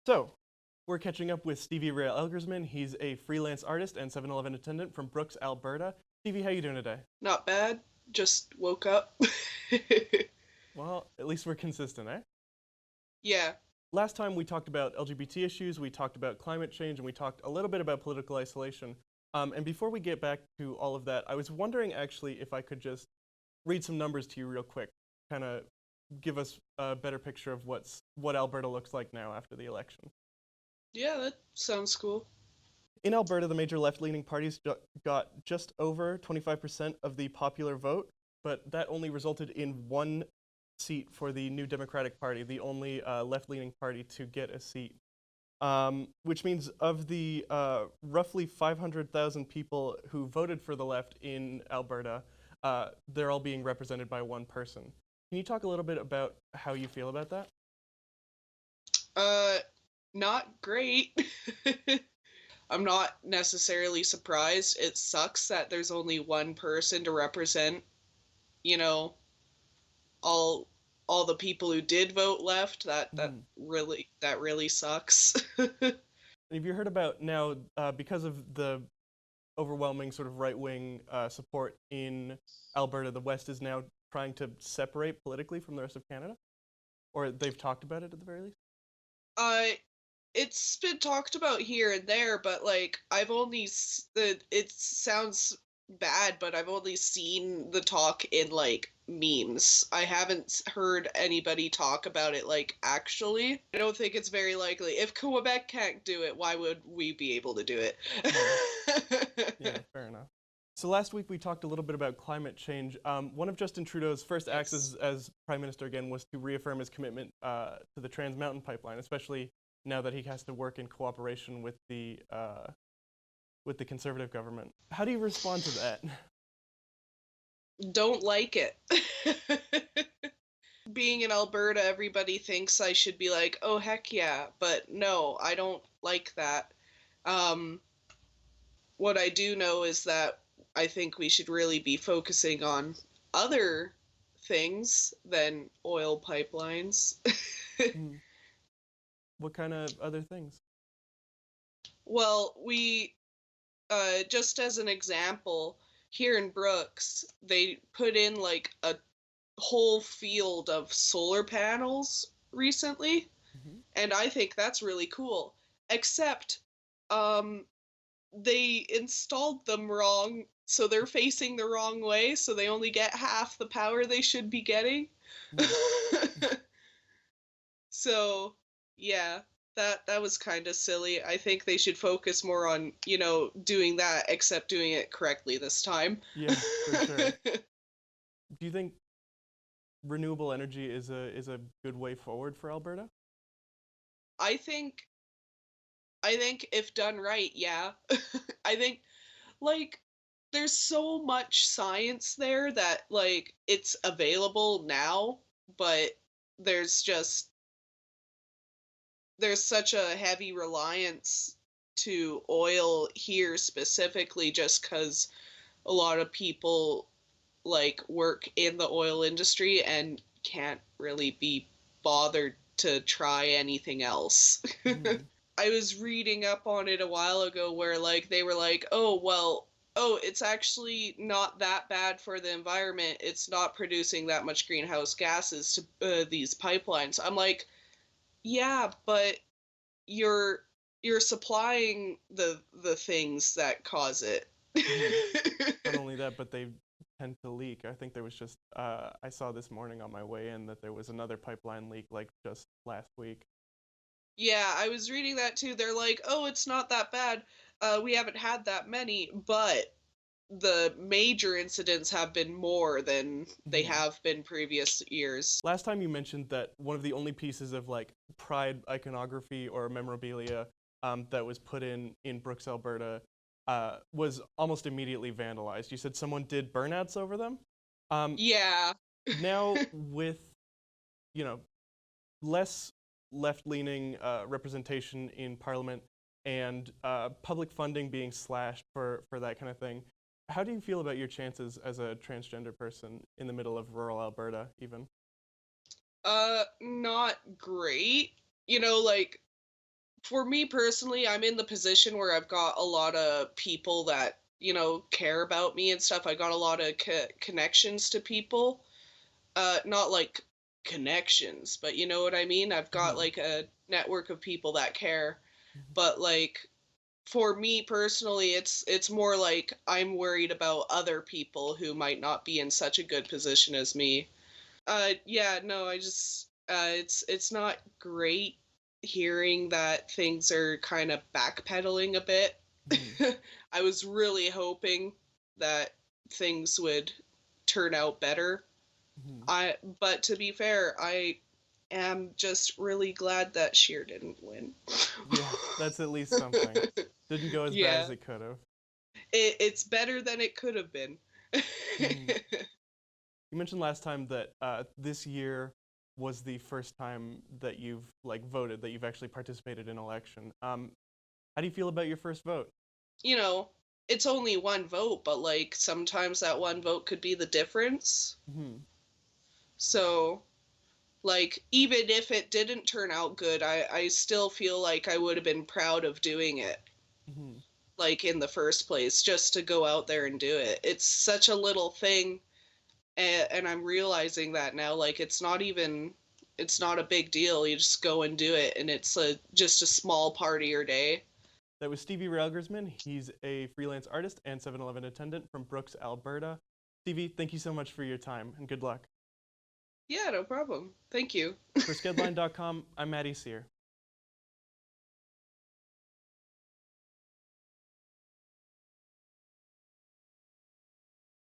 So, we're catching up with Stevie Rae Elgersman. He's a freelance artist and 7-Eleven attendant from Brooks, Alberta. Stevie, how you doing today? Not bad. Just woke up. Well, at least we're consistent, eh? Yeah. Last time we talked about LGBT issues, we talked about climate change, and we talked a little bit about political isolation. And before we get back to all of that, I was wondering actually if I could just read some numbers to you real quick, kind of give us a better picture of what Alberta looks like now after the election. Yeah, that sounds cool. In Alberta, the major left-leaning parties got just over 25% of the popular vote, but that only resulted in one seat for the New Democratic Party, the only left-leaning party to get a seat. Which means of the roughly 500,000 people who voted for the left in Alberta, they're all being represented by one person. Can you talk a little bit about how you feel about that? Uh, Not great. I'm not necessarily surprised. It sucks that there's only one person to represent, you know, all all the people who did vote left. That that Mhm. really that really sucks. Have you heard about now, because of the overwhelming sort of right wing support in Alberta, the West is now trying to separate politically from the rest of Canada? Or they've talked about it at the very least? uh it's been talked about here and there, but like it sounds bad, but I've only seen the talk in like memes. I haven't heard anybody talk about it like actually. I don't think it's very likely. If Quebec can't do it, why would we be able to do Mhm. it? Yeah, fair enough. So last week we talked a little bit about climate change. One of Justin Trudeau's first acts Yes. as Prime Minister again was to reaffirm his commitment to the Trans Mountain Pipeline, especially now that he has to work in cooperation with the Conservative government. How do you respond to that? Don't like it. Being in Alberta, everybody thinks I should be like, oh heck yeah, but no, I don't like that. Um, what I do know is that I think we should really be focusing on other things than oil pipelines. Hmm. What kind of other things? Well, we just as an example, here in Brooks, they put in like a whole field of solar panels recently, Hmm. and I think that's really cool. Except, um, they installed them wrong, so they're facing the wrong way, so they only get half the power they should be getting. Hmm. So, yeah, that was kind of silly. I think they should focus more on, doing that, except doing it correctly this time. Yeah, for sure. Do you think renewable energy is a good way forward for Alberta? I think I think if done right, yeah. I think like there's so much science there that like it's available now, but there's just there's such a heavy reliance to oil here specifically just cuz a lot of people like work in the oil industry and can't really be bothered to try anything else. Hmm. I was reading up on it a while ago where like they were like, "Oh, well, oh, it's actually not that bad for the environment. It's not producing that much greenhouse gases to these pipelines." I'm like, "Yeah, but you're you're supplying the things that cause it." Hmm. Not only that, but they tend to leak. I think there was just I saw this morning on my way in that there was another pipeline leak like just last week. Yeah, I was reading that too. They're like, "Oh, it's not that bad. We haven't had that many, but the major incidents have been more than they Hmm. have been previous years." Last time you mentioned that one of the only pieces of like pride iconography or memorabilia that was put in Brooks, Alberta, was almost immediately vandalized. You said someone did burnouts over them. Um, Yeah. Now with you know less left-leaning representation in Parliament and public funding being slashed for that kind of thing. How do you feel about your chances as a transgender person in the middle of rural Alberta, even? Not great. Like For me personally, I'm in the position where I've got a lot of people that, care about me and stuff. I got a lot of connections to people. Not like connections, but you know what I mean? I've got Mhm. like a network of people that care. Mhm. But like for me personally, it's more like I'm worried about other people who might not be in such a good position as me. Yeah, no, I just it's not great hearing that things are kind of backpedaling a bit. Mhm. I was really hoping that things would turn out better. Mhm. But to be fair, I am just really glad that Sheer didn't win. Yeah, that's at least something. Didn't go as bad as Yeah, it could have. it's better than it could have been. Mhm. You mentioned last time that this year was the first time that you've like voted, that you've actually participated in election. How do you feel about your first vote? you know, it's only one vote, but like sometimes that one vote could be the difference. Hmm. So, like, even if it didn't turn out good, I still feel like I would have been proud of doing it, Hmm. like, in the first place, just to go out there and do it. It's such a little thing, and I'm realizing that now. Like, it's not a big deal. You just go and do it, and it's just a small part of your day. That was Stevie Rae Elgersman. He's a freelance artist and 7-Eleven attendant from Brooks, Alberta. Stevie, thank you so much for your time and good luck. Yeah, no problem. Thank you. For Skedline.com, I'm Maddie Sear.